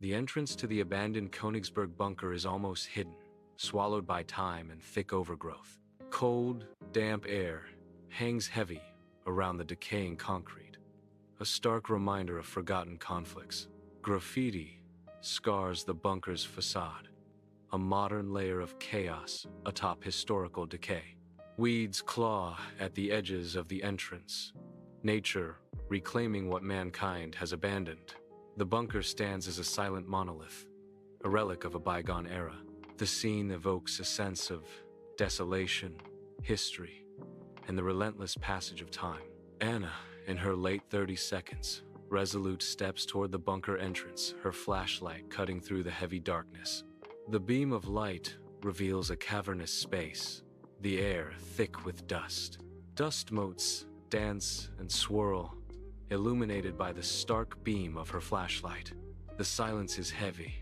The entrance to the abandoned Königsberg bunker is almost hidden, swallowed by time and thick overgrowth. Cold, damp air hangs heavy around the decaying concrete, a stark reminder of forgotten conflicts. Graffiti scars the bunker's facade, a modern layer of chaos atop historical decay. Weeds claw at the edges of the entrance, nature reclaiming what mankind has abandoned. The bunker stands as a silent monolith, a relic of a bygone era. The scene evokes a sense of desolation, history, and the relentless passage of time. Anna, in her late 30s, resolute steps toward the bunker entrance, her flashlight cutting through the heavy darkness. The beam of light reveals a cavernous space, the air thick with dust. Dust motes dance and swirl, illuminated by the stark beam of her flashlight. The silence is heavy,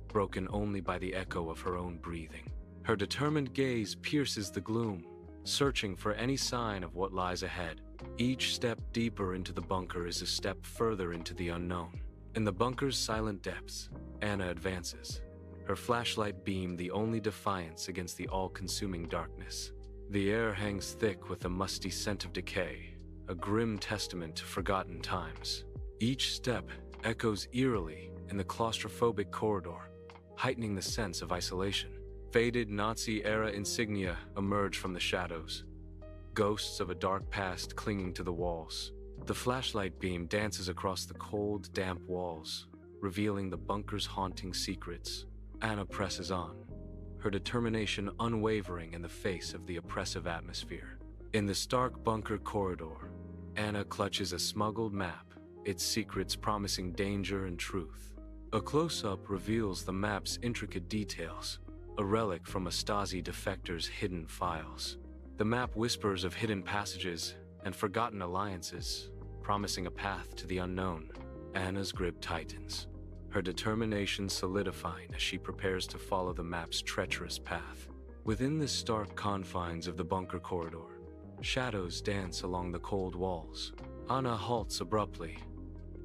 broken only by the echo of her own breathing. Her determined gaze pierces the gloom, searching for any sign of what lies ahead. Each step deeper into the bunker is a step further into the unknown. In the bunker's silent depths, Anna advances, her flashlight beam the only defiance against the all-consuming darkness. The air hangs thick with the musty scent of decay, a grim testament to forgotten times. Each step echoes eerily in the claustrophobic corridor, heightening the sense of isolation. Faded Nazi-era insignia emerge from the shadows, ghosts of a dark past clinging to the walls. The flashlight beam dances across the cold, damp walls, revealing the bunker's haunting secrets. Anna presses on, her determination unwavering in the face of the oppressive atmosphere. In the stark bunker corridor, Anna clutches a smuggled map, its secrets promising danger and truth. A close-up reveals the map's intricate details, a relic from a Stasi defector's hidden files. The map whispers of hidden passages and forgotten alliances, promising a path to the unknown. Anna's grip tightens, her determination solidifying as she prepares to follow the map's treacherous path. Within the stark confines of the bunker corridor, shadows dance along the cold walls. Anna halts abruptly,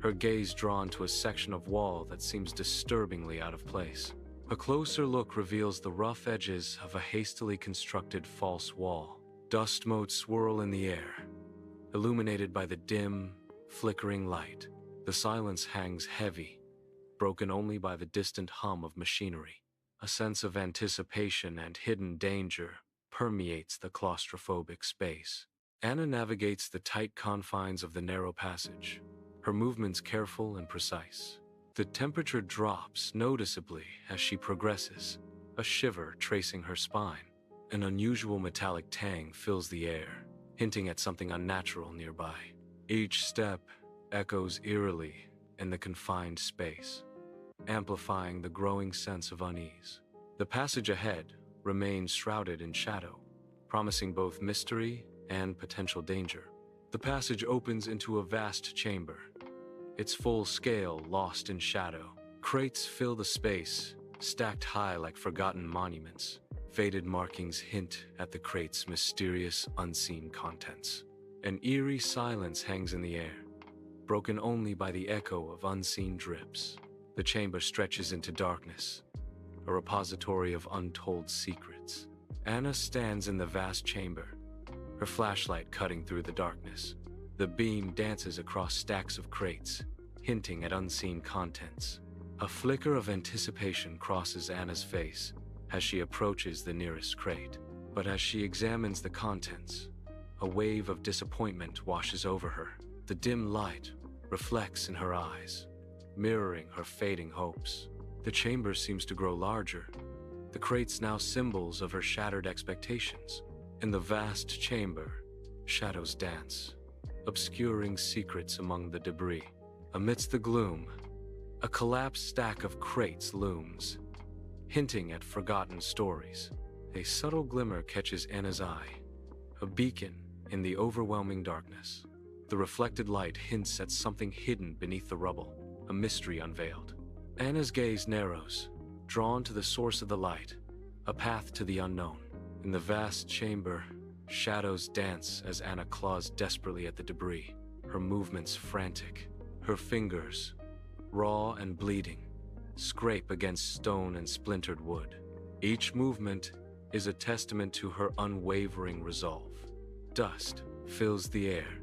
her gaze drawn to a section of wall that seems disturbingly out of place. A closer look reveals the rough edges of a hastily constructed false wall. Dust motes swirl in the air, illuminated by the dim, flickering light. The silence hangs heavy, broken only by the distant hum of machinery. A sense of anticipation and hidden danger permeates the claustrophobic space. Anna navigates the tight confines of the narrow passage, her movements careful and precise. The temperature drops noticeably as she progresses, a shiver tracing her spine. An unusual metallic tang fills the air, hinting at something unnatural nearby. Each step echoes eerily in the confined space, amplifying the growing sense of unease. The passage ahead remains shrouded in shadow, promising both mystery and potential danger. The passage opens into a vast chamber, its full scale lost in shadow. Crates fill the space, stacked high like forgotten monuments. Faded markings hint at the crate's mysterious, unseen contents. An eerie silence hangs in the air, broken only by the echo of unseen drips. The chamber stretches into darkness, a repository of untold secrets. Anna stands in the vast chamber, her flashlight cutting through the darkness. The beam dances across stacks of crates, hinting at unseen contents. A flicker of anticipation crosses Anna's face as she approaches the nearest crate. But as she examines the contents, a wave of disappointment washes over her. The dim light reflects in her eyes, mirroring her fading hopes. The chamber seems to grow larger, the crates now symbols of her shattered expectations. In the vast chamber, shadows dance, obscuring secrets among the debris. Amidst the gloom, a collapsed stack of crates looms, hinting at forgotten stories. A subtle glimmer catches Anna's eye, a beacon in the overwhelming darkness. The reflected light hints at something hidden beneath the rubble, a mystery unveiled. Anna's gaze narrows, drawn to the source of the light, a path to the unknown. In the vast chamber, shadows dance as Anna claws desperately at the debris, her movements frantic, her fingers, raw and bleeding, scrape against stone and splintered wood. Each movement is a testament to her unwavering resolve. Dust fills the air,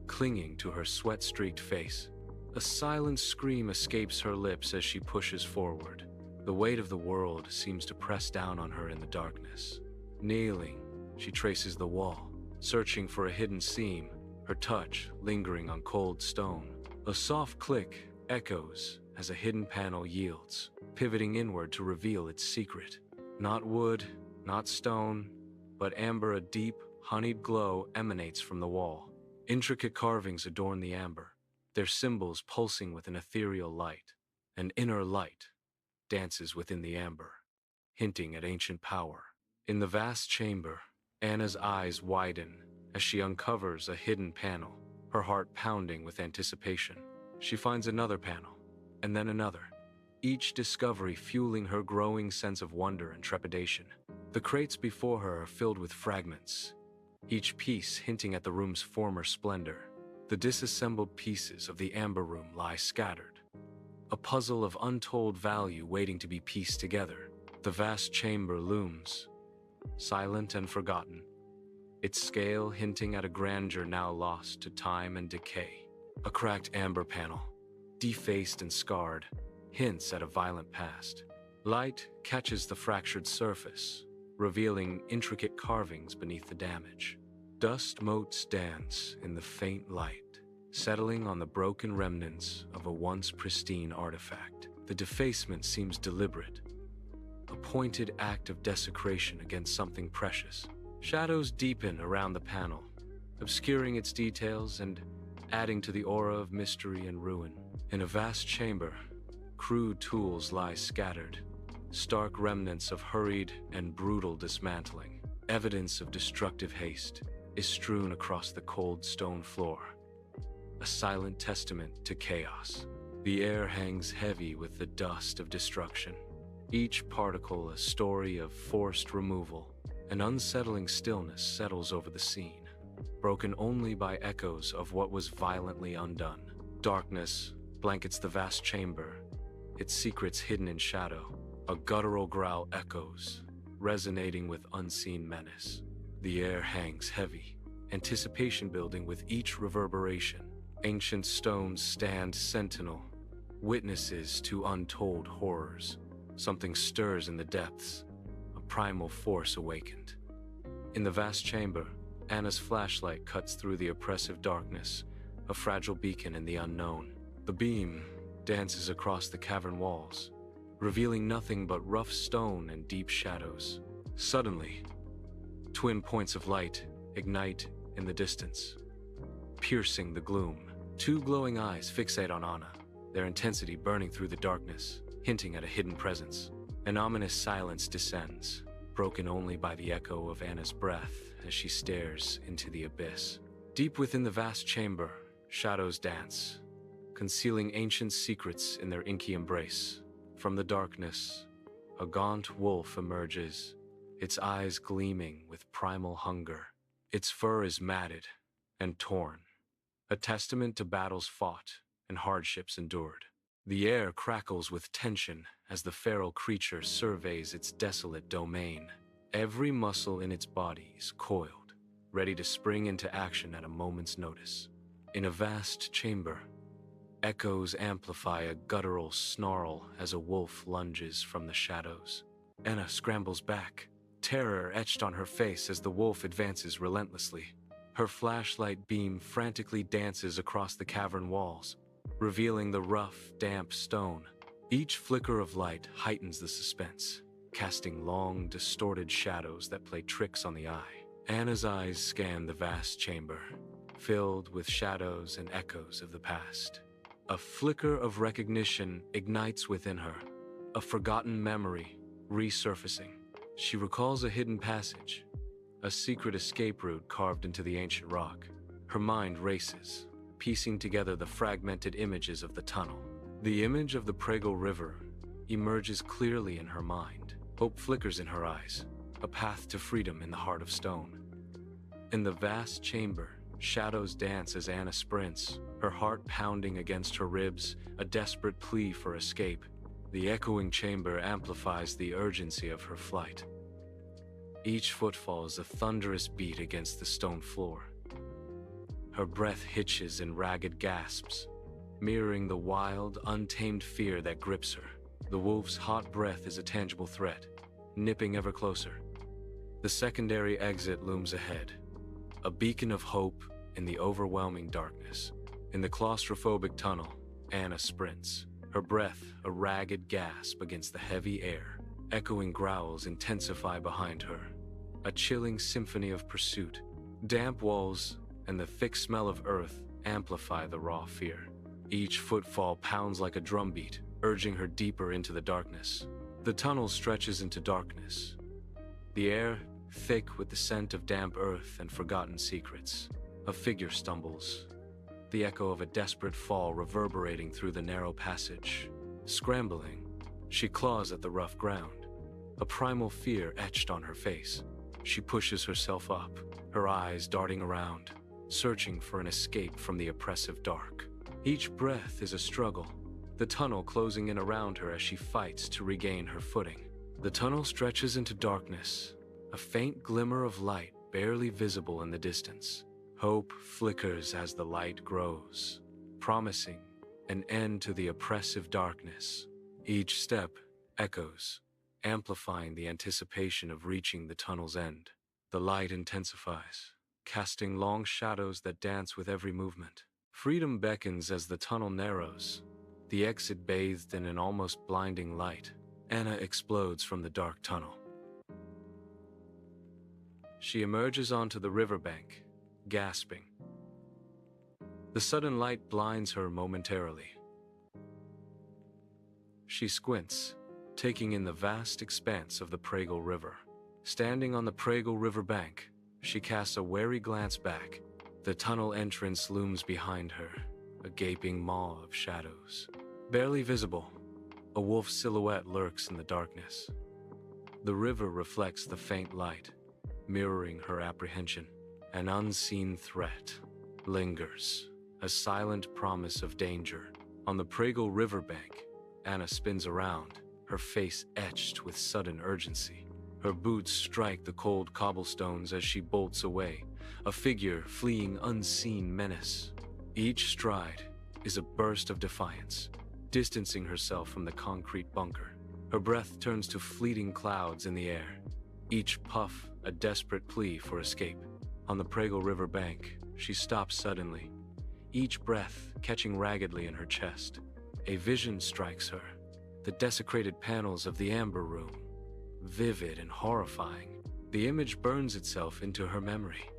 clinging to her sweat-streaked face. A silent scream escapes her lips as she pushes forward. The weight of the world seems to press down on her in the darkness. Kneeling, she traces the wall, searching for a hidden seam, her touch lingering on cold stone. A soft click echoes as a hidden panel yields, pivoting inward to reveal its secret. Not wood, not stone, but amber. A deep, honeyed glow emanates from the wall. Intricate carvings adorn the amber, their symbols pulsing with an ethereal light. An inner light dances within the amber, hinting at ancient power. In the vast chamber, Anna's eyes widen as she uncovers a hidden panel, her heart pounding with anticipation. She finds another panel, and then another, each discovery fueling her growing sense of wonder and trepidation. The crates before her are filled with fragments, each piece hinting at the room's former splendor. The disassembled pieces of the amber room lie scattered, a puzzle of untold value waiting to be pieced together. The vast chamber looms, silent and forgotten, its scale hinting at a grandeur now lost to time and decay. A cracked amber panel, defaced and scarred, hints at a violent past. Light catches the fractured surface, revealing intricate carvings beneath the damage. Dust motes dance in the faint light, settling on the broken remnants of a once pristine artifact. The defacement seems deliberate, a pointed act of desecration against something precious. Shadows deepen around the panel, obscuring its details and adding to the aura of mystery and ruin. In a vast chamber, crude tools lie scattered, stark remnants of hurried and brutal dismantling. Evidence of destructive haste is strewn across the cold stone floor, a silent testament to chaos. The air hangs heavy with the dust of destruction, each particle a story of forced removal. An unsettling stillness settles over the scene, broken only by echoes of what was violently undone. Darkness blankets the vast chamber, its secrets hidden in shadow. A guttural growl echoes, resonating with unseen menace. The air hangs heavy, anticipation building with each reverberation. Ancient stones stand sentinel, witnesses to untold horrors. Something stirs in the depths, a primal force awakened. In the vast chamber, Anna's flashlight cuts through the oppressive darkness, a fragile beacon in the unknown. The beam dances across the cavern walls, revealing nothing but rough stone and deep shadows. Suddenly, twin points of light ignite in the distance, piercing the gloom. Two glowing eyes fixate on Anna, their intensity burning through the darkness, hinting at a hidden presence. An ominous silence descends, broken only by the echo of Anna's breath as she stares into the abyss. Deep within the vast chamber, shadows dance, concealing ancient secrets in their inky embrace. From the darkness, a gaunt wolf emerges, its eyes gleaming with primal hunger. Its fur is matted and torn, a testament to battles fought and hardships endured. The air crackles with tension as the feral creature surveys its desolate domain. Every muscle in its body is coiled, ready to spring into action at a moment's notice. In a vast chamber, echoes amplify a guttural snarl as a wolf lunges from the shadows. Anna scrambles back, terror etched on her face as the wolf advances relentlessly. Her flashlight beam frantically dances across the cavern walls, revealing the rough, damp stone. Each flicker of light heightens the suspense, casting long, distorted shadows that play tricks on the eye. Anna's eyes scan the vast chamber, filled with shadows and echoes of the past. A flicker of recognition ignites within her, a forgotten memory resurfacing. She recalls a hidden passage, a secret escape route carved into the ancient rock. Her mind races, piecing together the fragmented images of the tunnel. The image of the Prego River emerges clearly in her mind. Hope flickers in her eyes, a path to freedom in the heart of stone. In the vast chamber, shadows dance as Anna sprints, her heart pounding against her ribs, a desperate plea for escape. The echoing chamber amplifies the urgency of her flight. Each footfall is a thunderous beat against the stone floor. Her breath hitches in ragged gasps, mirroring the wild, untamed fear that grips her. The wolf's hot breath is a tangible threat, nipping ever closer. The secondary exit looms ahead, a beacon of hope in the overwhelming darkness. In the claustrophobic tunnel, Anna sprints, her breath a ragged gasp against the heavy air. Echoing growls intensify behind her, a chilling symphony of pursuit. Damp walls and the thick smell of earth amplify the raw fear. Each footfall pounds like a drumbeat, urging her deeper into the darkness. The tunnel stretches into darkness, the air thick with the scent of damp earth and forgotten secrets. A figure stumbles, the echo of a desperate fall reverberating through the narrow passage. Scrambling, she claws at the rough ground, a primal fear etched on her face. She pushes herself up, her eyes darting around, searching for an escape from the oppressive dark. Each breath is a struggle, the tunnel closing in around her as she fights to regain her footing. The tunnel stretches into darkness, a faint glimmer of light barely visible in the distance. Hope flickers as the light grows, promising an end to the oppressive darkness. Each step echoes, amplifying the anticipation of reaching the tunnel's end. The light intensifies, casting long shadows that dance with every movement. Freedom beckons as the tunnel narrows, the exit bathed in an almost blinding light. Anna explodes from the dark tunnel. She emerges onto the riverbank, gasping. The sudden light blinds her momentarily. She squints, taking in the vast expanse of the Pragal River. Standing on the Pragal River bank, she casts a wary glance back. The tunnel entrance looms behind her, a gaping maw of shadows. Barely visible, a wolf's silhouette lurks in the darkness. The river reflects the faint light, mirroring her apprehension. An unseen threat lingers, a silent promise of danger. On the Pragal riverbank, Anna spins around, her face etched with sudden urgency. Her boots strike the cold cobblestones as she bolts away, a figure fleeing unseen menace. Each stride is a burst of defiance, distancing herself from the concrete bunker. Her breath turns to fleeting clouds in the air, each puff a desperate plea for escape. On the Pragal River bank, she stops suddenly, each breath catching raggedly in her chest. A vision strikes her, the desecrated panels of the Amber Room, vivid and horrifying. The image burns itself into her memory,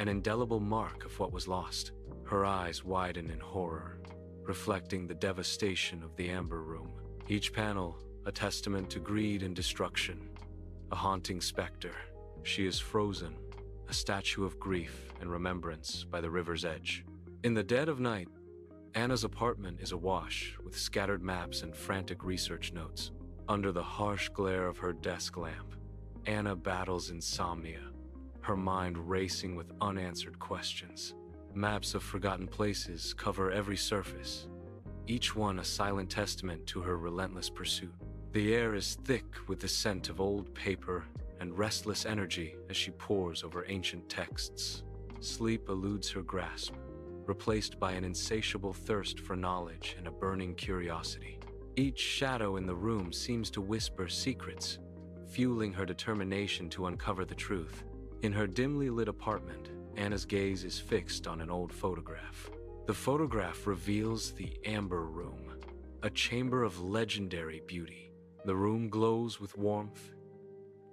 an indelible mark of what was lost. Her eyes widen in horror, reflecting the devastation of the Amber Room. Each panel a testament to greed and destruction, a haunting specter. She is frozen, a statue of grief and remembrance by the river's edge. In the dead of night, Anna's apartment is awash with scattered maps and frantic research notes. Under the harsh glare of her desk lamp, Anna battles insomnia, her mind racing with unanswered questions. Maps of forgotten places cover every surface, each one a silent testament to her relentless pursuit. The air is thick with the scent of old paper and restless energy as she pores over ancient texts. Sleep eludes her grasp, replaced by an insatiable thirst for knowledge and a burning curiosity. Each shadow in the room seems to whisper secrets, fueling her determination to uncover the truth. In her dimly lit apartment, Anna's gaze is fixed on an old photograph. The photograph reveals the Amber Room, a chamber of legendary beauty. The room glows with warmth,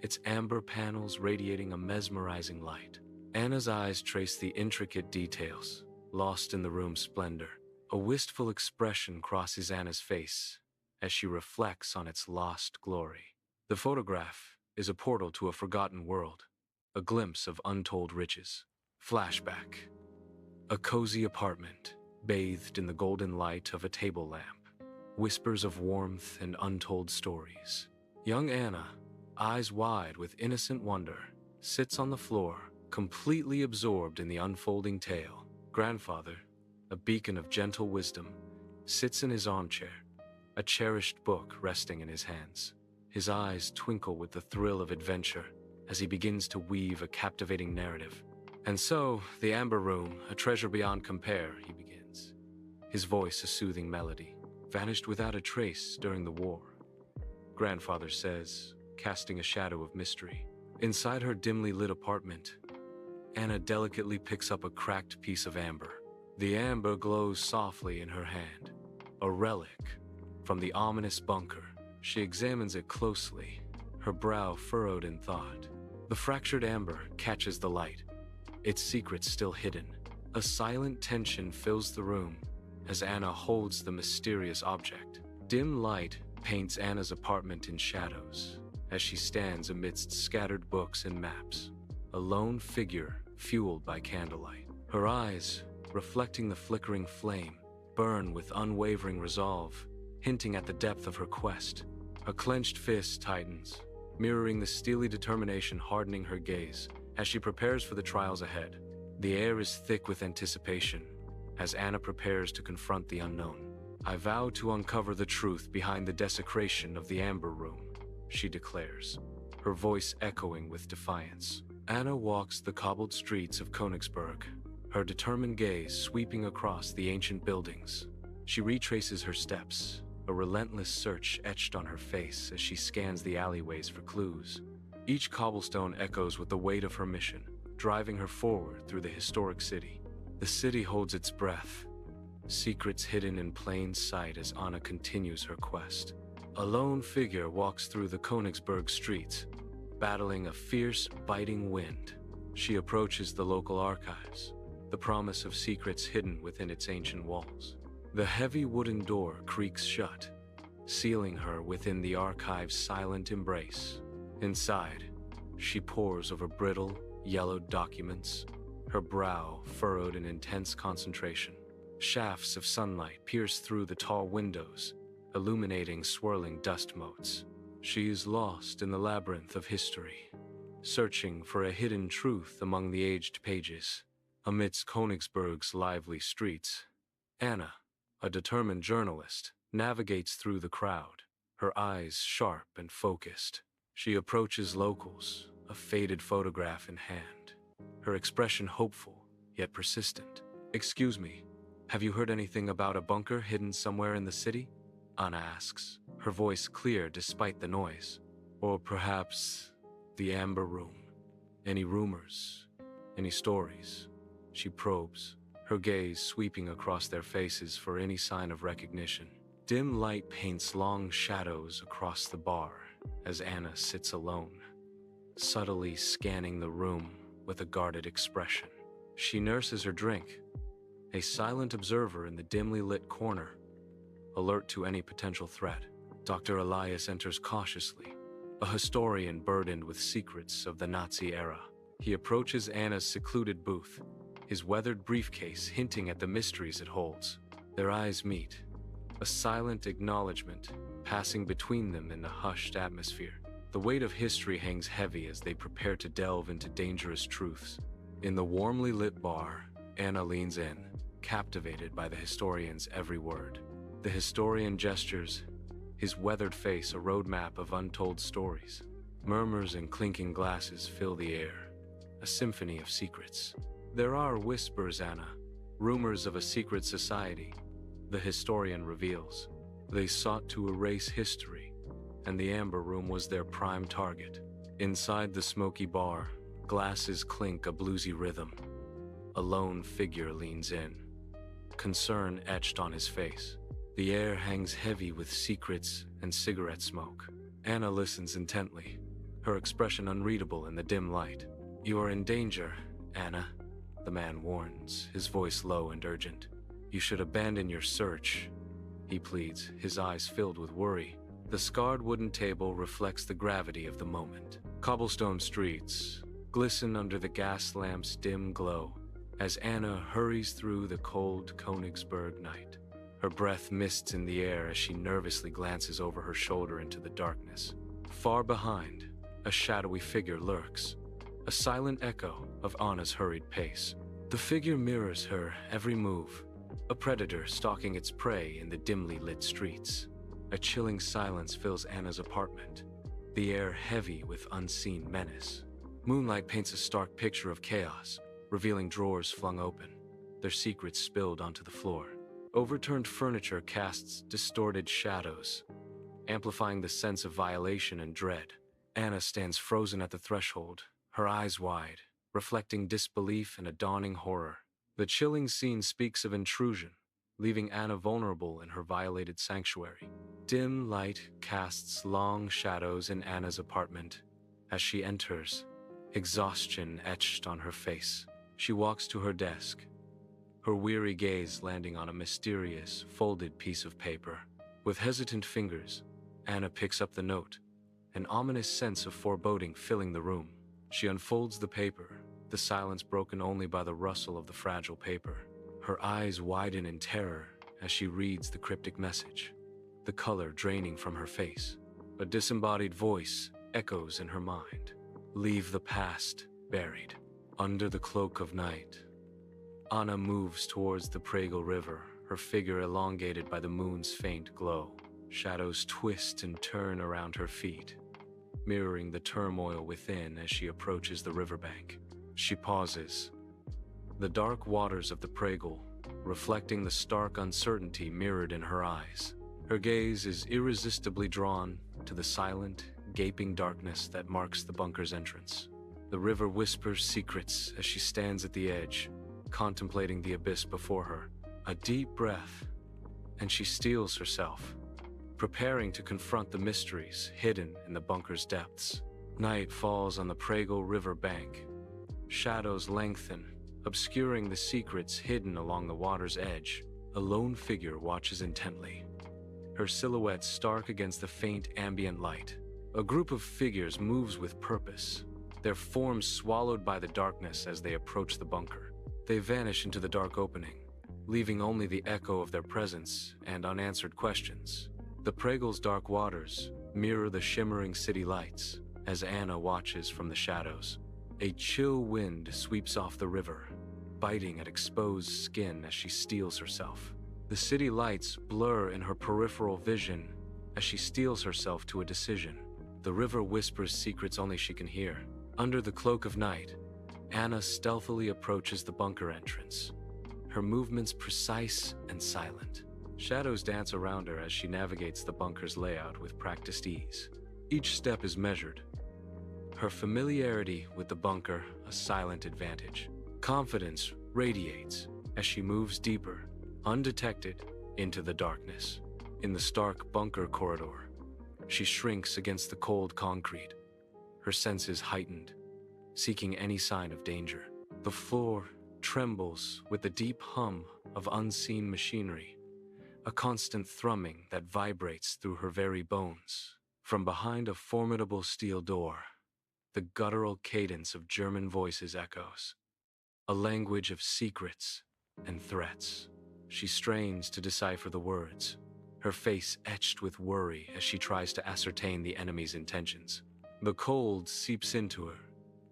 its amber panels radiating a mesmerizing light. Anna's eyes trace the intricate details, lost in the room's splendor. A wistful expression crosses Anna's face as she reflects on its lost glory. The photograph is a portal to a forgotten world, a glimpse of untold riches. Flashback. A cozy apartment, bathed in the golden light of a table lamp. Whispers of warmth and untold stories. Young Anna, eyes wide with innocent wonder, sits on the floor, completely absorbed in the unfolding tale. Grandfather, a beacon of gentle wisdom, sits in his armchair, a cherished book resting in his hands. His eyes twinkle with the thrill of adventure as he begins to weave a captivating narrative. And so, the Amber Room, a treasure beyond compare, he begins. His voice a soothing melody, vanished without a trace during the war. Grandfather says, casting a shadow of mystery. Inside her dimly lit apartment, Anna delicately picks up a cracked piece of amber. The amber glows softly in her hand, a relic from the ominous bunker. She examines it closely, her brow furrowed in thought. The fractured amber catches the light, its secrets still hidden. A silent tension fills the room as Anna holds the mysterious object. Dim light paints Anna's apartment in shadows as she stands amidst scattered books and maps, a lone figure fueled by candlelight. Her eyes, reflecting the flickering flame, burn with unwavering resolve, hinting at the depth of her quest. A clenched fist tightens, mirroring the steely determination hardening her gaze as she prepares for the trials ahead. The air is thick with anticipation as Anna prepares to confront the unknown. I vow to uncover the truth behind the desecration of the Amber Room, she declares, her voice echoing with defiance. Anna walks the cobbled streets of Königsberg, her determined gaze sweeping across the ancient buildings. She retraces her steps, a relentless search etched on her face as she scans the alleyways for clues. Each cobblestone echoes with the weight of her mission, driving her forward through the historic city. The city holds its breath, secrets hidden in plain sight as Anna continues her quest. A lone figure walks through the Königsberg streets, battling a fierce, biting wind. She approaches the local archives, the promise of secrets hidden within its ancient walls. The heavy wooden door creaks shut, sealing her within the archive's silent embrace. Inside, she pores over brittle, yellowed documents, her brow furrowed in intense concentration. Shafts of sunlight pierce through the tall windows, illuminating swirling dust motes. She is lost in the labyrinth of history, searching for a hidden truth among the aged pages. Amidst Königsberg's lively streets, Anna, a determined journalist, navigates through the crowd, her eyes sharp and focused. She approaches locals, a faded photograph in hand, her expression hopeful, yet persistent. "Excuse me, have you heard anything about a bunker hidden somewhere in the city?" Anna asks, her voice clear despite the noise. "Or perhaps the Amber Room? Any rumors? Any stories?" She probes, her gaze sweeping across their faces for any sign of recognition. Dim light paints long shadows across the bar as Anna sits alone, subtly scanning the room with a guarded expression. She nurses her drink, a silent observer in the dimly lit corner, alert to any potential threat. Dr. Elias enters cautiously, a historian burdened with secrets of the Nazi era. He approaches Anna's secluded booth, his weathered briefcase hinting at the mysteries it holds. Their eyes meet, a silent acknowledgement passing between them in the hushed atmosphere. The weight of history hangs heavy as they prepare to delve into dangerous truths. In the warmly lit bar, Anna leans in, captivated by the historian's every word. The historian gestures, his weathered face a roadmap of untold stories. Murmurs and clinking glasses fill the air, a symphony of secrets. "There are whispers, Anna, rumors of a secret society," the historian reveals. "They sought to erase history, and the Amber Room was their prime target." Inside the smoky bar, glasses clink a bluesy rhythm. A lone figure leans in, concern etched on his face. The air hangs heavy with secrets and cigarette smoke. Anna listens intently, her expression unreadable in the dim light. "You are in danger, Anna," the man warns, his voice low and urgent. "You should abandon your search," he pleads, his eyes filled with worry. The scarred wooden table reflects the gravity of the moment. Cobblestone streets glisten under the gas lamp's dim glow as Anna hurries through the cold Königsberg night. Her breath mists in the air as she nervously glances over her shoulder into the darkness. Far behind, a shadowy figure lurks, a silent echo of Anna's hurried pace. The figure mirrors her every move, a predator stalking its prey in the dimly lit streets. A chilling silence fills Anna's apartment, the air heavy with unseen menace. Moonlight paints a stark picture of chaos, revealing drawers flung open, their secrets spilled onto the floor. Overturned furniture casts distorted shadows, amplifying the sense of violation and dread. Anna stands frozen at the threshold, her eyes wide, reflecting disbelief and a dawning horror. The chilling scene speaks of intrusion, leaving Anna vulnerable in her violated sanctuary. Dim light casts long shadows in Anna's apartment. As she enters, exhaustion etched on her face. She walks to her desk, her weary gaze landing on a mysterious, folded piece of paper. With hesitant fingers, Anna picks up the note, an ominous sense of foreboding filling the room. She unfolds the paper, the silence broken only by the rustle of the fragile paper. Her eyes widen in terror as she reads the cryptic message, the color draining from her face. A disembodied voice echoes in her mind. Leave the past buried. Under the cloak of night, Anna moves towards the Pragel River, her figure elongated by the moon's faint glow. Shadows twist and turn around her feet, mirroring the turmoil within as she approaches the riverbank. She pauses, the dark waters of the Pragel reflecting the stark uncertainty mirrored in her eyes. Her gaze is irresistibly drawn to the silent, gaping darkness that marks the bunker's entrance. The river whispers secrets as she stands at the edge, contemplating the abyss before her. A deep breath, and she steels herself, preparing to confront the mysteries hidden in the bunker's depths. Night falls on the Pragel River bank. Shadows lengthen, obscuring the secrets hidden along the water's edge. A lone figure watches intently, her silhouette stark against the faint ambient light. A group of figures moves with purpose, their forms swallowed by the darkness as they approach the bunker. They vanish into the dark opening, leaving only the echo of their presence and unanswered questions. The Pragel's dark waters mirror the shimmering city lights as Anna watches from the shadows. A chill wind sweeps off the river, biting at exposed skin as she steels herself. The city lights blur in her peripheral vision as she steels herself to a decision. The river whispers secrets only she can hear. Under the cloak of night, Anna stealthily approaches the bunker entrance, her movements precise and silent. Shadows dance around her as she navigates the bunker's layout with practiced ease. Each step is measured, her familiarity with the bunker a silent advantage. Confidence radiates as she moves deeper, undetected, into the darkness. In the stark bunker corridor, she shrinks against the cold concrete, her senses heightened, seeking any sign of danger. The floor trembles with the deep hum of unseen machinery, a constant thrumming that vibrates through her very bones. From behind a formidable steel door, the guttural cadence of German voices echoes, a language of secrets and threats. She strains to decipher the words, her face etched with worry as she tries to ascertain the enemy's intentions. The cold seeps into her,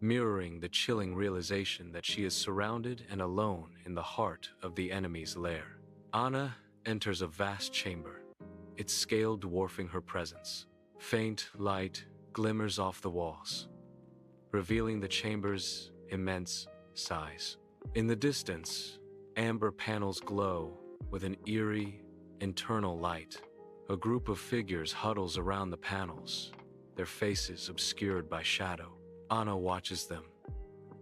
mirroring the chilling realization that she is surrounded and alone in the heart of the enemy's lair. Anna enters a vast chamber, its scale dwarfing her presence. Faint light glimmers off the walls, revealing the chamber's immense size. In the distance, amber panels glow with an eerie, internal light. A group of figures huddles around the panels, their faces obscured by shadow. Anna watches them,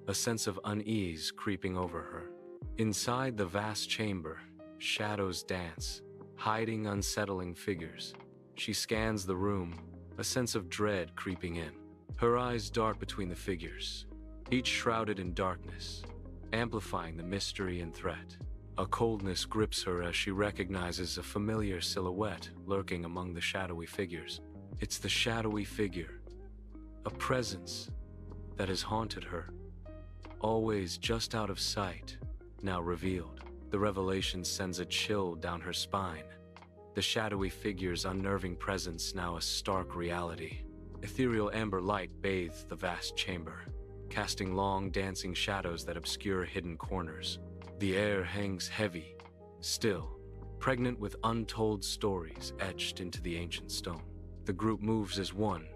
a sense of unease creeping over her. Inside the vast chamber, shadows dance, hiding unsettling figures. She scans the room, a sense of dread creeping in. Her eyes dart between the figures, each shrouded in darkness, amplifying the mystery and threat. A coldness grips her as she recognizes a familiar silhouette lurking among the shadowy figures. It's the shadowy figure, a presence that has haunted her, always just out of sight, now revealed. The revelation sends a chill down her spine, the shadowy figure's unnerving presence now a stark reality. Ethereal amber light bathes the vast chamber, casting long dancing shadows that obscure hidden corners. The air hangs heavy, still, pregnant with untold stories etched into the ancient stone. The group moves as one,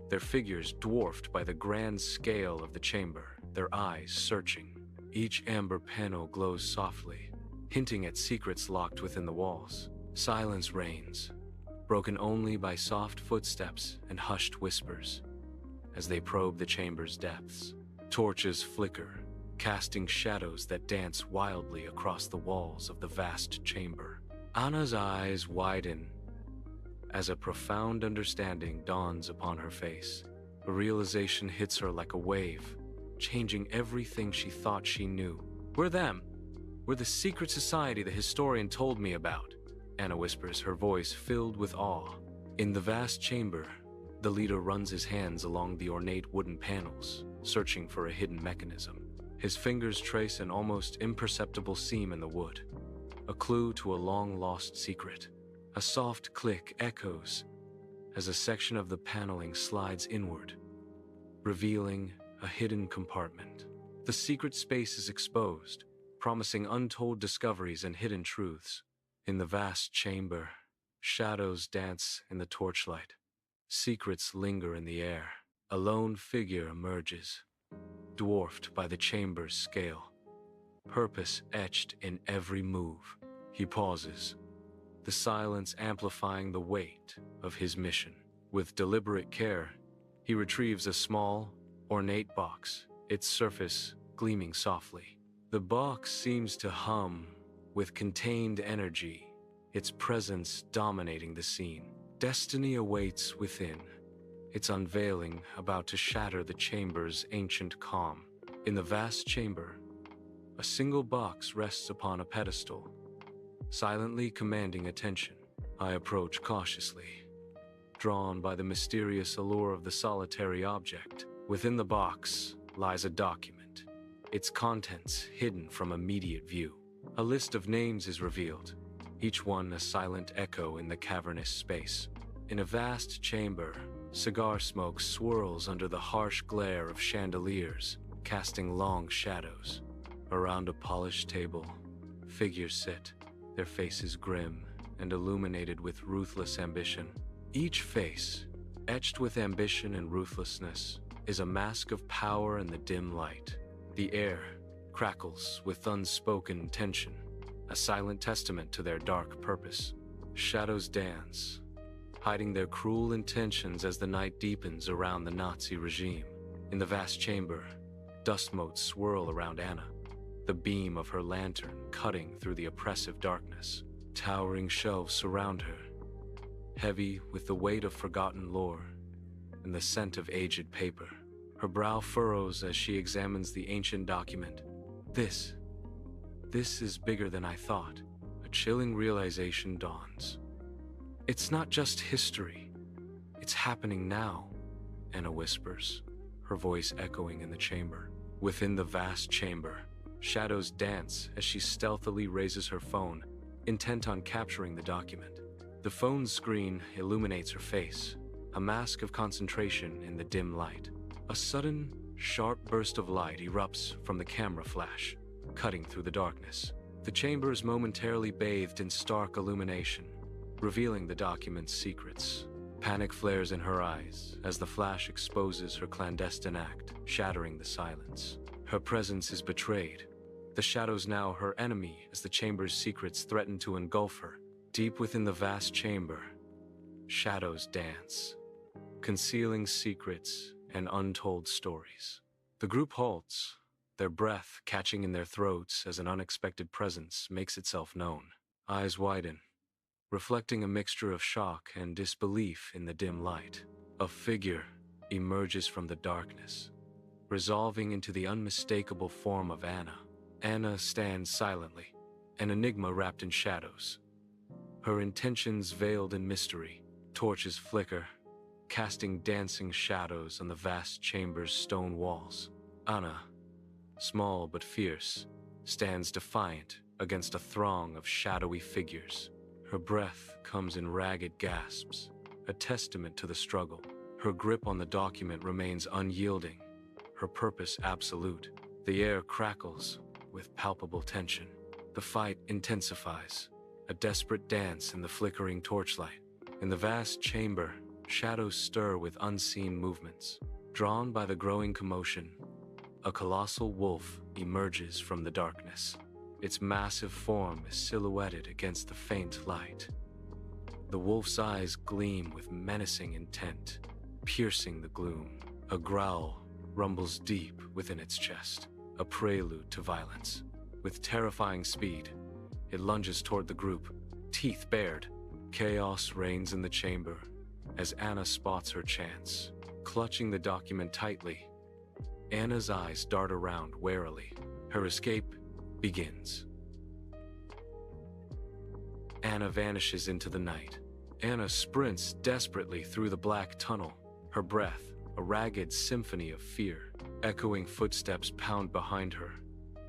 their figures dwarfed by the grand scale of the chamber, their eyes searching. Each amber panel glows softly, hinting at secrets locked within the walls. Silence reigns, broken only by soft footsteps and hushed whispers. As they probe the chamber's depths, torches flicker, casting shadows that dance wildly across the walls of the vast chamber. Anna's eyes widen as a profound understanding dawns upon her face. A realization hits her like a wave, changing everything she thought she knew. "We're them. We're the secret society the historian told me about," Anna whispers, her voice filled with awe. In the vast chamber, the leader runs his hands along the ornate wooden panels, searching for a hidden mechanism. His fingers trace an almost imperceptible seam in the wood, a clue to a long-lost secret. A soft click echoes as a section of the paneling slides inward, revealing a hidden compartment. The secret space is exposed, promising untold discoveries and hidden truths. In the vast chamber, shadows dance in the torchlight. Secrets linger in the air. A lone figure emerges, dwarfed by the chamber's scale, purpose etched in every move. He pauses, the silence amplifying the weight of his mission. With deliberate care, he retrieves a small, ornate box, its surface gleaming softly. The box seems to hum with contained energy, its presence dominating the scene. Destiny awaits within, its unveiling about to shatter the chamber's ancient calm. In the vast chamber, a single box rests upon a pedestal, silently commanding attention. I approach cautiously, drawn by the mysterious allure of the solitary object. Within the box lies a document, its contents hidden from immediate view. A list of names is revealed, each one a silent echo in the cavernous space. In a vast chamber, cigar smoke swirls under the harsh glare of chandeliers, casting long shadows. Around a polished table, figures sit, their faces grim and illuminated with ruthless ambition. Each face, etched with ambition and ruthlessness, is a mask of power in the dim light. The air crackles with unspoken tension, a silent testament to their dark purpose. Shadows dance, hiding their cruel intentions as the night deepens around the Nazi regime. In the vast chamber, dust motes swirl around Anna, the beam of her lantern cutting through the oppressive darkness. Towering shelves surround her, heavy with the weight of forgotten lore and the scent of aged paper. Her brow furrows as she examines the ancient document. This is bigger than I thought. A chilling realization dawns. It's not just history. It's happening now, Anna whispers, her voice echoing in the chamber. Within the vast chamber, shadows dance as she stealthily raises her phone, intent on capturing the document. The phone's screen illuminates her face, a mask of concentration in the dim light. A sudden, sharp burst of light erupts from the camera flash, cutting through the darkness. The chamber is momentarily bathed in stark illumination, revealing the document's secrets. Panic flares in her eyes as the flash exposes her clandestine act, shattering the silence. Her presence is betrayed, the shadows now her enemy as the chamber's secrets threaten to engulf her. Deep within the vast chamber, shadows dance, concealing secrets and untold stories. The group halts, their breath catching in their throats as an unexpected presence makes itself known. Eyes widen, reflecting a mixture of shock and disbelief in the dim light. A figure emerges from the darkness, resolving into the unmistakable form of Anna. Anna stands silently, an enigma wrapped in shadows, her intentions veiled in mystery. Torches flicker, casting dancing shadows on the vast chamber's stone walls. Anna, small but fierce, stands defiant against a throng of shadowy figures. Her breath comes in ragged gasps, a testament to the struggle. Her grip on the document remains unyielding, her purpose absolute. The air crackles with palpable tension. The fight intensifies, a desperate dance in the flickering torchlight. In the vast chamber, shadows stir with unseen movements. Drawn by the growing commotion, a colossal wolf emerges from the darkness. Its massive form is silhouetted against the faint light. The wolf's eyes gleam with menacing intent, piercing the gloom. A growl rumbles deep within its chest, a prelude to violence. With terrifying speed, it lunges toward the group, teeth bared. Chaos reigns in the chamber as Anna spots her chance. Clutching the document tightly, Anna's eyes dart around warily. Her escape begins. Anna vanishes into the night. Anna sprints desperately through the black tunnel, her breath a ragged symphony of fear. Echoing footsteps pound behind her,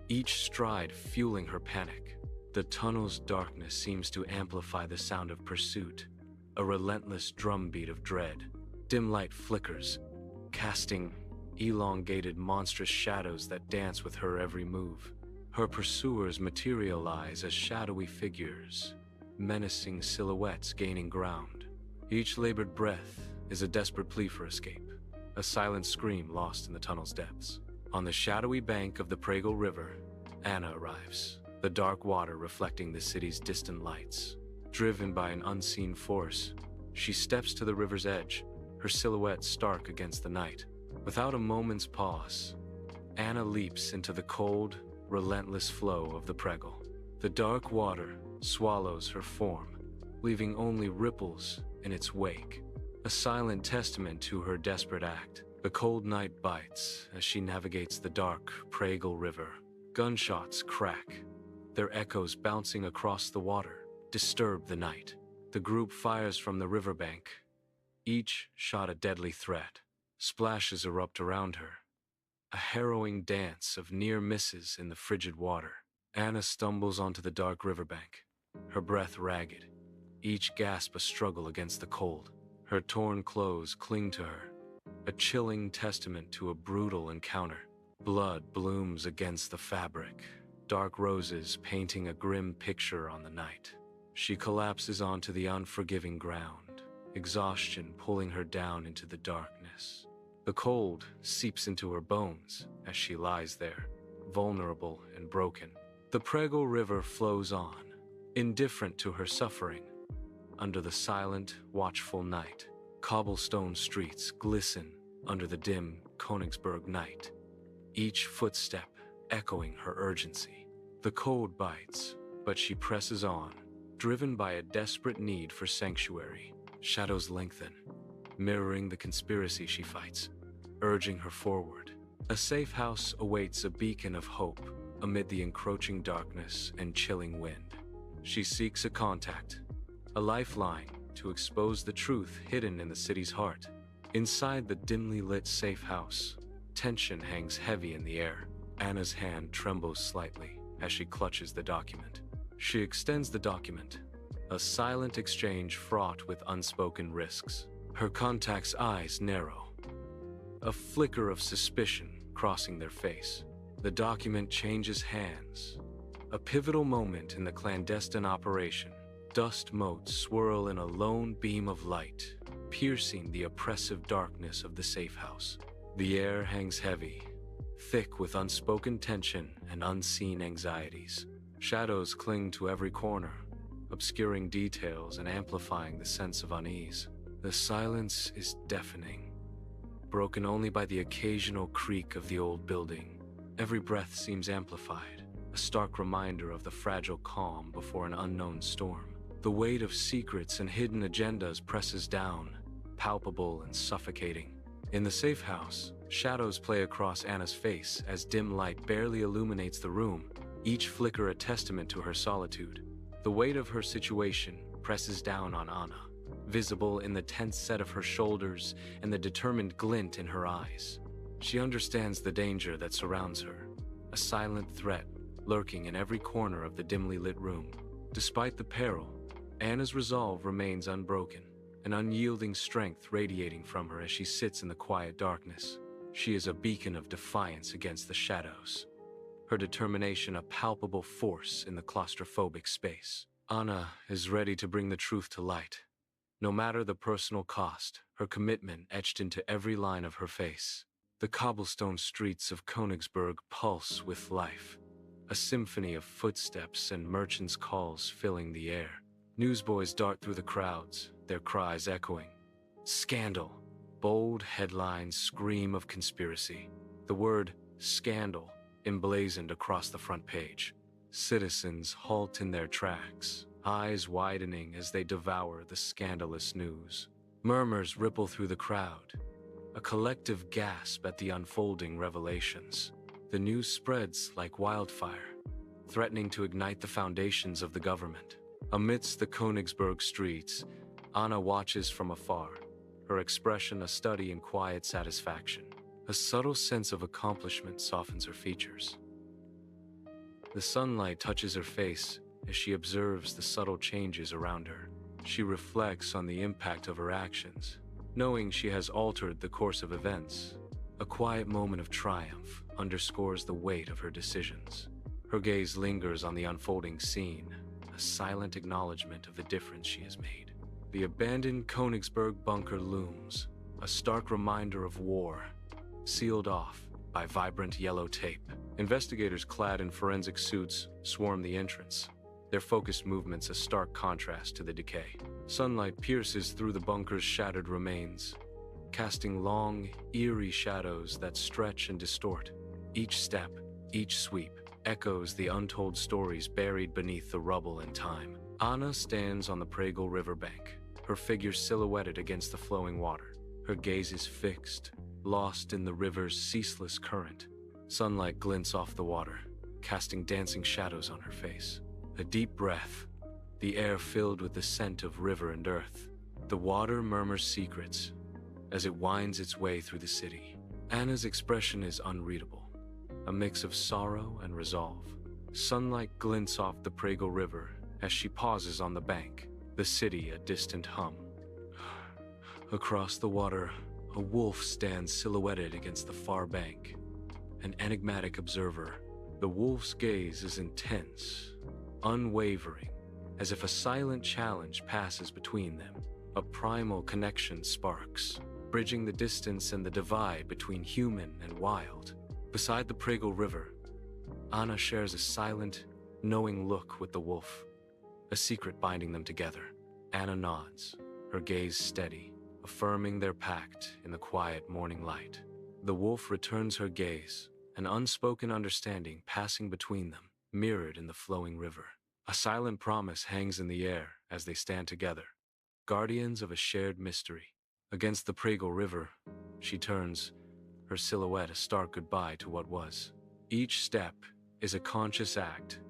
each stride fueling her panic. The tunnel's darkness seems to amplify the sound of pursuit, a relentless drumbeat of dread. Dim light flickers, casting elongated, monstrous shadows that dance with her every move. Her pursuers materialize as shadowy figures, menacing silhouettes gaining ground. Each labored breath is a desperate plea for escape, a silent scream lost in the tunnel's depths. On the shadowy bank of the Pragal River, Anna arrives, the dark water reflecting the city's distant lights. Driven by an unseen force, she steps to the river's edge, her silhouette stark against the night. Without a moment's pause, Anna leaps into the cold, relentless flow of the Pragal. The dark water swallows her form, leaving only ripples in its wake, a silent testament to her desperate act. The cold night bites as she navigates the dark Pragal River. Gunshots crack, their echoes bouncing across the water, disturb the night. The group fires from the riverbank, each shot a deadly threat. Splashes erupt around her, a harrowing dance of near misses in the frigid water. Anna stumbles onto the dark riverbank, her breath ragged, each gasp a struggle against the cold. Her torn clothes cling to her, a chilling testament to a brutal encounter. Blood blooms against the fabric, dark roses painting a grim picture on the night. She collapses onto the unforgiving ground, exhaustion pulling her down into the darkness. The cold seeps into her bones as she lies there, vulnerable and broken. The Pragal River flows on, indifferent to her suffering. Under the silent, watchful night, cobblestone streets glisten under the dim Königsberg night, each footstep echoing her urgency. The cold bites, but she presses on, driven by a desperate need for sanctuary. Shadows lengthen, mirroring the conspiracy she fights, urging her forward. A safe house awaits, a beacon of hope amid the encroaching darkness and chilling wind. She seeks a contact, a lifeline to expose the truth hidden in the city's heart. Inside the dimly lit safe house, tension hangs heavy in the air. Anna's hand trembles slightly as she clutches the document. She extends the document, a silent exchange fraught with unspoken risks. Her contact's eyes narrow, a flicker of suspicion crossing their face. The document changes hands, a pivotal moment in the clandestine operation. Dust motes swirl in a lone beam of light, piercing the oppressive darkness of the safe house. The air hangs heavy, thick with unspoken tension and unseen anxieties. Shadows cling to every corner, obscuring details and amplifying the sense of unease. The silence is deafening, broken only by the occasional creak of the old building. Every breath seems amplified, a stark reminder of the fragile calm before an unknown storm. The weight of secrets and hidden agendas presses down, palpable and suffocating. In the safe house, shadows play across Anna's face as dim light barely illuminates the room, each flicker a testament to her solitude. The weight of her situation presses down on Anna, visible in the tense set of her shoulders and the determined glint in her eyes. She understands the danger that surrounds her, a silent threat lurking in every corner of the dimly lit room. Despite the peril, Anna's resolve remains unbroken, an unyielding strength radiating from her as she sits in the quiet darkness. She is a beacon of defiance against the shadows, her determination a palpable force in the claustrophobic space. Anna is ready to bring the truth to light. No matter the personal cost, her commitment etched into every line of her face. The cobblestone streets of Königsberg pulse with life, a symphony of footsteps and merchants' calls filling the air. Newsboys dart through the crowds, their cries echoing. Scandal. Bold headlines scream of conspiracy. The word scandal emblazoned across the front page. Citizens halt in their tracks, eyes widening as they devour the scandalous news. Murmurs ripple through the crowd, a collective gasp at the unfolding revelations. The news spreads like wildfire, threatening to ignite the foundations of the government. Amidst the Königsberg streets, Anna watches from afar, her expression a study in quiet satisfaction. A subtle sense of accomplishment softens her features. The sunlight touches her face as she observes the subtle changes around her. She reflects on the impact of her actions, knowing she has altered the course of events. A quiet moment of triumph underscores the weight of her decisions. Her gaze lingers on the unfolding scene, a silent acknowledgement of the difference she has made. The abandoned Königsberg bunker looms, a stark reminder of war, sealed off by vibrant yellow tape. Investigators clad in forensic suits swarm the entrance, their focused movements a stark contrast to the decay. Sunlight pierces through the bunker's shattered remains, casting long, eerie shadows that stretch and distort. Each step, each sweep, echoes the untold stories buried beneath the rubble and time. Anna stands on the Pregel riverbank, her figure silhouetted against the flowing water. Her gaze is fixed, lost in the river's ceaseless current. Sunlight glints off the water, casting dancing shadows on her face. A deep breath, the air filled with the scent of river and earth. The water murmurs secrets as it winds its way through the city. Anna's expression is unreadable, a mix of sorrow and resolve. Sunlight glints off the Pregel River as she pauses on the bank, the city a distant hum. Across the water, a wolf stands silhouetted against the far bank, an enigmatic observer. The wolf's gaze is intense, unwavering, as if a silent challenge passes between them. A primal connection sparks, bridging the distance and the divide between human and wild. Beside the Pregel River, Anna shares a silent, knowing look with the wolf, a secret binding them together. Anna nods, her gaze steady, affirming their pact in the quiet morning light. The wolf returns her gaze, an unspoken understanding passing between them, mirrored in the flowing river. A silent promise hangs in the air as they stand together, guardians of a shared mystery. Against the Pregel River, she turns, her silhouette a stark goodbye to what was. Each step is a conscious act,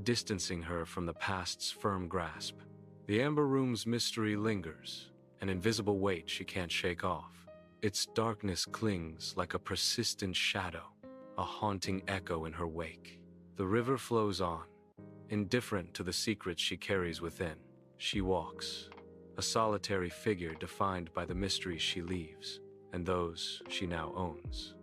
distancing her from the past's firm grasp. The amber room's mystery lingers, an invisible weight she can't shake off. Its darkness clings like a persistent shadow, a haunting echo in her wake. The river flows on, indifferent to the secrets she carries within. She walks, a solitary figure defined by the mysteries she leaves and those she now owns.